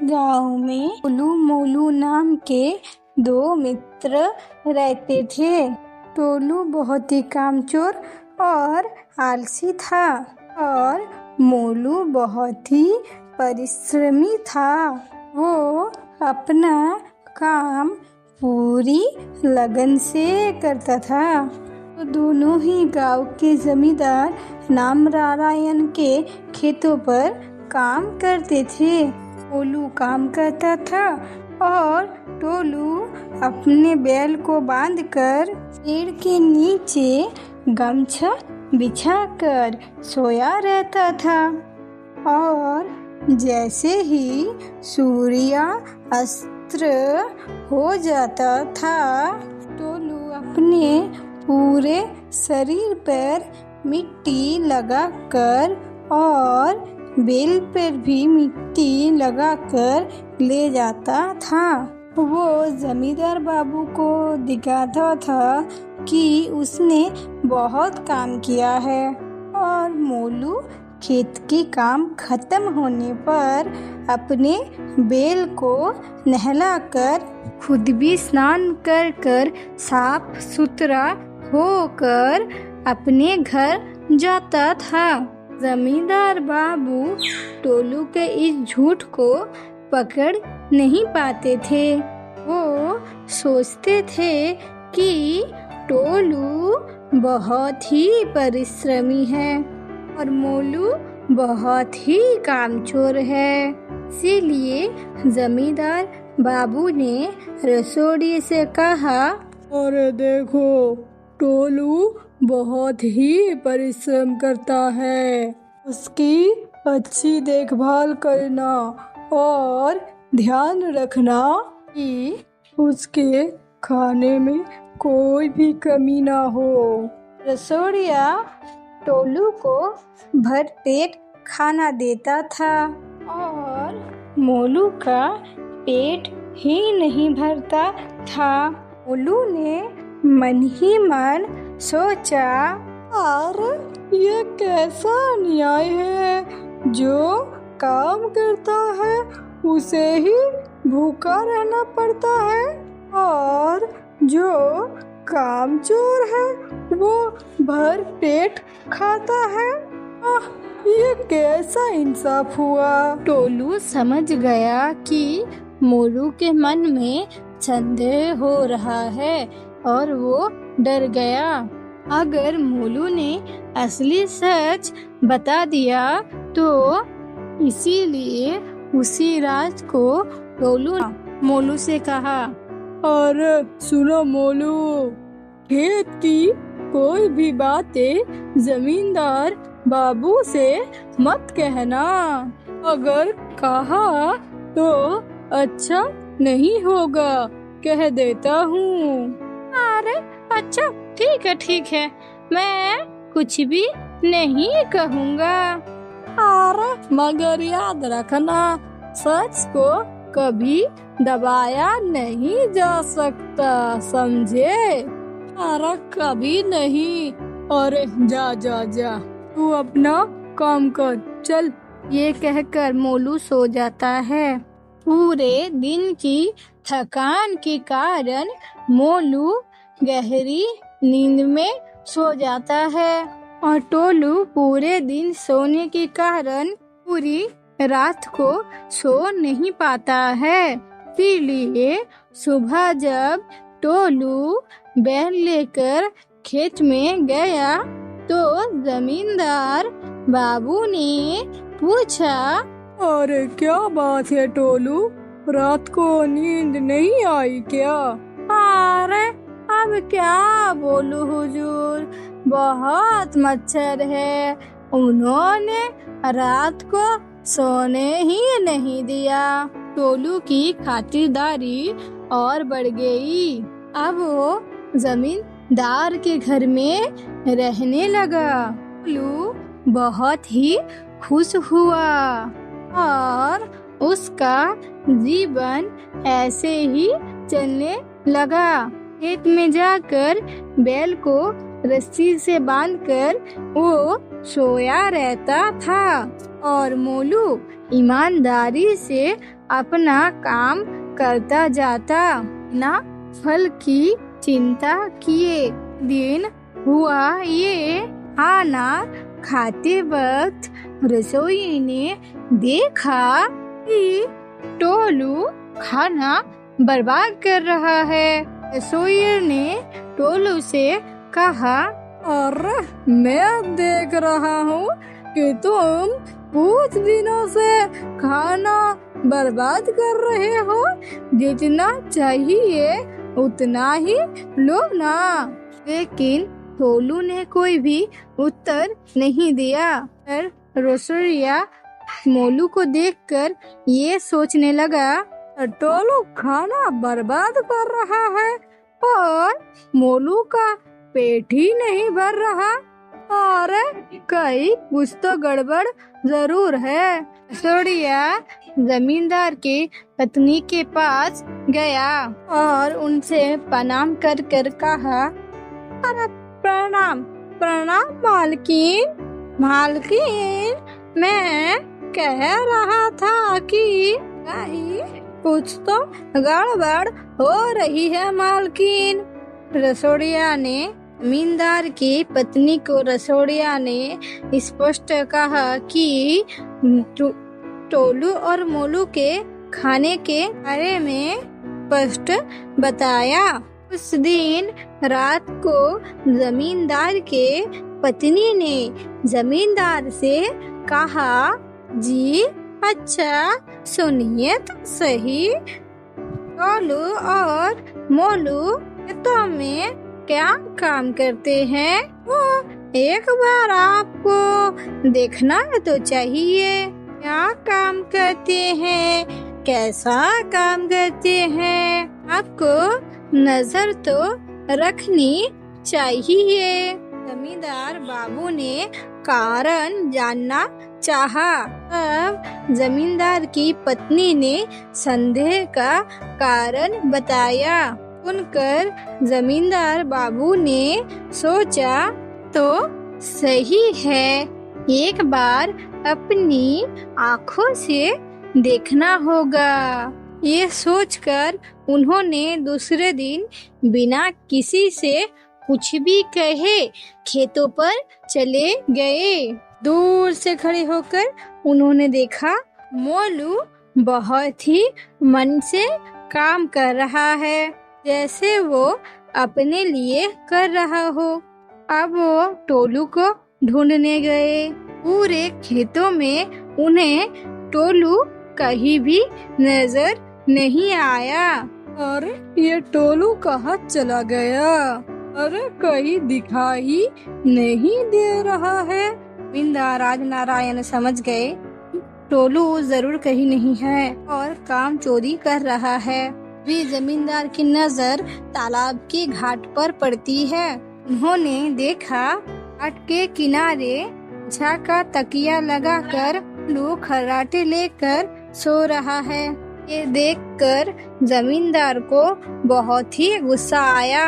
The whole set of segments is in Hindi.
गांव में टोलू मोलू नाम के दो मित्र रहते थे। टोलू बहुत ही कामचोर और आलसी था और मोलू बहुत ही परिश्रमी था। वो अपना काम पूरी लगन से करता था। तो दोनों ही गांव के जमींदार नामनारायण के खेतों पर काम करते थे। मोलू काम करता था और टोलू अपने बैल को बांधकर पेड़ के नीचे गमछा बिछाकर सोया रहता था। और जैसे ही सूर्यास्त हो जाता था, टोलू अपने पूरे शरीर पर मिट्टी लगाकर और बैल पर भी मिट्टी लगाकर ले जाता था। वो जमींदार बाबू को दिखाता था कि उसने बहुत काम किया है। और मोलू खेत के काम खत्म होने पर अपने बैल को नहलाकर खुद भी स्नान कर साफ सुथरा होकर अपने घर जाता था। जमींदार बाबू टोलू के इस झूठ को पकड़ नहीं पाते थे। वो सोचते थे कि टोलू बहुत ही परिश्रमी है और मोलू बहुत ही कामचोर है। इसीलिए जमींदार बाबू ने रसोड़ी से कहा, अरे देखो, टोलू बहुत ही परिश्रम करता है। उसकी अच्छी देखभाल करना और ध्यान रखना कि उसके खाने में कोई भी कमी ना हो। रसोड़िया टोलू को भर पेट खाना देता था और मोलू का पेट ही नहीं भरता था। मोलू ने मन ही मन सोचा, और ये कैसा न्याय है, जो काम करता है उसे ही भूखा रहना पड़ता है और जो कामचोर है वो भर पेट खाता है। ये कैसा इंसाफ हुआ। टोलू समझ गया कि मोलू के मन में संदेह हो रहा है और वो डर गया। अगर मोलू ने असली सच बता दिया तो इसीलिए उसी रात को टोलू मोलू से कहा, अरे सुनो मोलू, खेत की कोई भी बातें जमींदार बाबू से मत कहना। अगर कहा तो अच्छा नहीं होगा, कह देता हूँ। अरे अच्छा, ठीक है, मैं कुछ भी नहीं कहूँगा। अरे मगर याद रखना, सच को कभी दबाया नहीं जा सकता, समझे। अरे कभी नहीं। अरे जा तू अपना काम कर, चल। ये कहकर मोलू सो जाता है। पूरे दिन की थकान के कारण मोलू गहरी नींद में सो जाता है और टोलू पूरे दिन सोने के कारण पूरी रात को सो नहीं पाता है। इसीलिए सुबह जब टोलू बैल लेकर खेत में गया तो जमींदार बाबू ने पूछा, अरे क्या बात है टोलू, रात को नींद नहीं आई क्या? अरे अब क्या बोलूं हुजूर, बहुत मच्छर है, उन्होंने रात को सोने ही नहीं दिया। टोलू की खातिरदारी और बढ़ गई। अब वो जमींदार के घर में रहने लगा। टोलू बहुत ही खुश हुआ और उसका जीवन ऐसे ही चलने लगा। खेत में जाकर बैल को रस्सी से बांधकर वो सोया रहता था और मोलू ईमानदारी से अपना काम करता जाता, बिना फल की चिंता किए। दिन हुआ ये, खाना खाते वक्त रसोई ने देखा कि टोलू खाना बर्बाद कर रहा है। रसोई ने टोलू से कहा, अरे मैं देख रहा हूँ कि तुम कुछ दिनों से खाना बर्बाद कर रहे हो, जितना चाहिए उतना ही लो ना। लेकिन टोलू ने कोई भी उत्तर नहीं दिया। फिर रसोइया मोलू को देखकर ये सोचने लगा, टोलू खाना बर्बाद कर रहा है और मोलू का पेट ही नहीं भर रहा। अरे कहीं कुछ तो गड़बड़ जरूर है। रसोइया जमींदार की पत्नी के पास गया और उनसे प्रणाम कर कर कहा, अरे प्रणाम प्रणाम मालकिन। मालकिन, मैं कह रहा था कि कहीं कुछ तो गड़बड़ हो रही है मालकिन। रसोइया ने जमींदार की पत्नी को रसोइया ने स्पष्ट कहा कि टोलू और मोलू के खाने के बारे में स्पष्ट बताया। उस दिन रात को जमींदार के पत्नी ने जमींदार से कहा, जी अच्छा सुनिए तो सही, टोलू और मोलू खेतों में क्या काम करते हैं, वो एक बार आपको देखना तो चाहिए। क्या काम करते हैं, कैसा काम करते हैं, आपको नजर तो रखनी चाहिए। जमींदार बाबू ने कारण जानना चाहा। अब जमींदार की पत्नी ने संदेह का कारण बताया। सुनकर जमींदार बाबू ने सोचा, तो सही है, एक बार अपनी आँखों से देखना होगा। ये सोचकर उन्होंने दूसरे दिन बिना किसी से कुछ भी कहे खेतों पर चले गए। दूर से खड़े होकर उन्होंने देखा, मोलू बहुत ही मन से काम कर रहा है, जैसे वो अपने लिए कर रहा हो। अब वो टोलू को ढूंढने गए। पूरे खेतों में उन्हें टोलू कहीं भी नजर नहीं आया। अरे ये टोलू कहाँ चला गया? अरे कहीं दिखाई नहीं दे रहा है। जमींदार राजनारायण समझ गए, टोलू जरूर कहीं नहीं है और काम चोरी कर रहा है। भी जमींदार की नजर तालाब के घाट पर पड़ती है। उन्होंने देखा, घाट के किनारे बिछा का तकिया लगाकर टोलू खर्राटे लेकर सो रहा है। ये देखकर जमींदार को बहुत ही गुस्सा आया।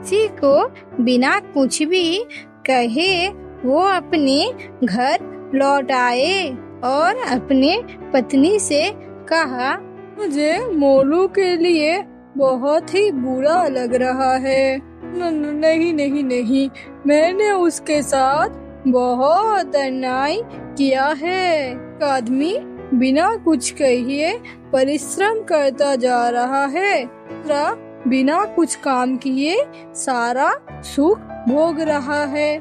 किसी को बिना कुछ भी कहे वो अपने घर लौट आए और अपने पत्नी से कहा, मुझे मोलू के लिए बहुत ही बुरा लग रहा है। नहीं नहीं नहीं, मैंने उसके साथ बहुत अन्याय किया है। आदमी बिना कुछ कहिए परिश्रम करता जा रहा है, बिना कुछ काम किए सारा सुख भोग रहा है।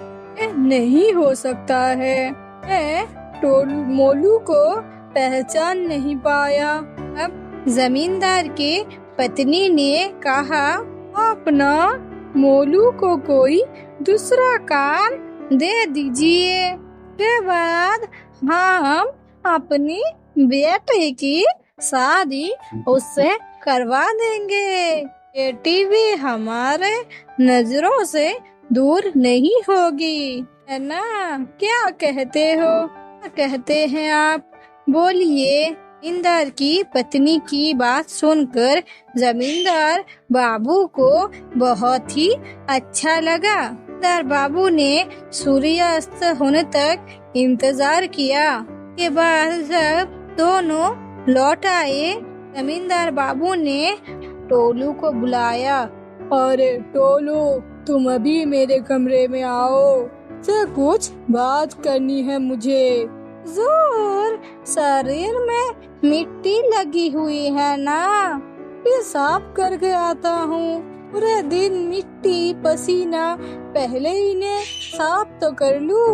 नहीं हो सकता है। मैं मोलू को पहचान नहीं पाया। अब जमींदार के पत्नी ने कहा, अपना मोलू को कोई दूसरा काम दे दीजिए, के बाद हम अपनी बेटी की शादी उससे करवा देंगे। बेटी भी हमारे नजरों से दूर नहीं होगी, है ना? क्या कहते हो? क्या कहते हैं आप? बोलिए। जमींदार की पत्नी की बात सुनकर जमींदार बाबू को बहुत ही अच्छा लगा। जमींदार बाबू ने सूर्यास्त होने तक इंतजार किया। के बाद जब दोनों लौट आए, जमींदार बाबू ने टोलू को बुलाया। अरे टोलू, तुम अभी मेरे कमरे में आओ, से कुछ बात करनी है मुझे। हुजूर, शरीर में मिट्टी लगी हुई है ना, ये साफ करके आता हूँ। पूरे दिन मिट्टी पसीना, पहले इन्हें साफ तो कर लूँ।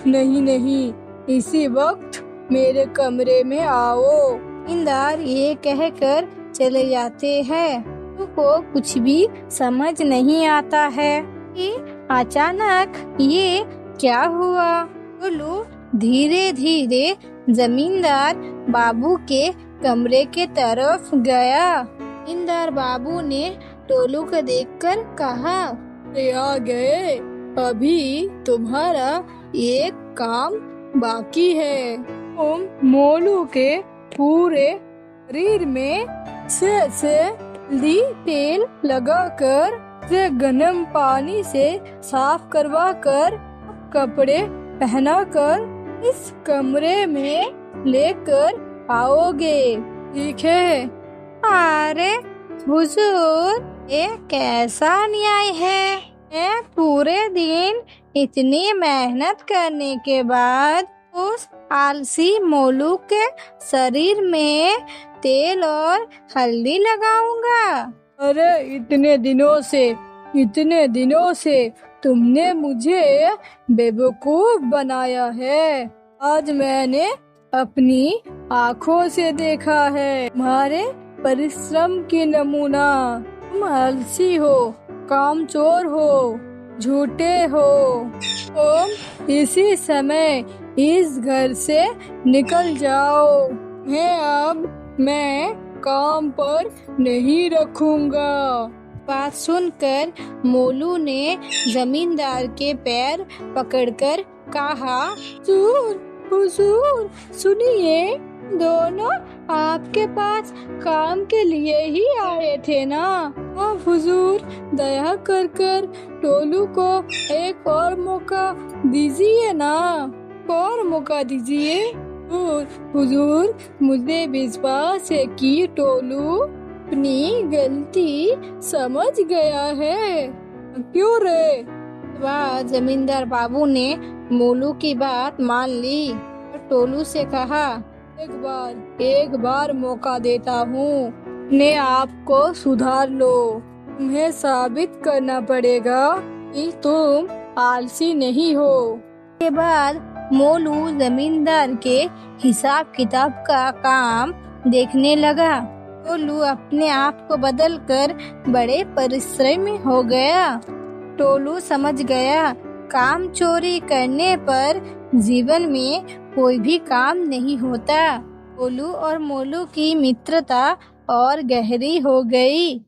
नहीं नहीं, इसी वक्त मेरे कमरे में आओ। जमींदार ये कहकर चले जाते हैं। टोलू को कुछ भी समझ नहीं आता है कि अचानक ये क्या हुआ। टोलू धीरे धीरे जमींदार बाबू के कमरे के तरफ गया। जमींदार बाबू ने टोलू को देखकर कहा, आ गए, अभी तुम्हारा एक काम बाकी है। तुम मोलू के पूरे शरीर में से तेल लगाकर से गर्म पानी से साफ करवा कर कपड़े पहनाकर इस कमरे में लेकर आओगे, ठीक है? अरे हुजूर, ये कैसा न्याय है? मैं पूरे दिन इतनी मेहनत करने के बाद उस आलसी मोलू के शरीर में तेल और हल्दी लगाऊंगा। अरे इतने दिनों से तुमने मुझे बेवकूफ बनाया है। आज मैंने अपनी आँखों से देखा है तुम्हारे परिश्रम की नमूना। तुम आलसी हो, कामचोर हो, झूठे हो। तुम इसी समय इस घर से निकल जाओ। मैं काम पर नहीं रखूंगा। बात सुनकर मोलू ने जमींदार के पैर पकड़कर कहा, हुजूर सुनिए, दोनों आपके पास काम के लिए ही आए थे ना। अब हुजूर, दया कर टोलू को एक और मौका दीजिए ना, और मौका दीजिए। हुजूर, मुझे विश्वास है कि टोलू अपनी गलती समझ गया है। क्यों रे? जमींदार बाबू ने मोलू की बात मान ली और टोलू से कहा, एक बार मौका देता हूँ, अपने आप को सुधार लो। तुम्हें साबित करना पड़ेगा कि तुम आलसी नहीं हो। के बाद मोलू जमींदार के हिसाब किताब का काम देखने लगा। टोलू अपने आप को बदलकर बड़े परिश्रमी हो गया। टोलू समझ गया, काम चोरी करने पर जीवन में कोई भी काम नहीं होता। टोलू और मोलू की मित्रता और गहरी हो गई।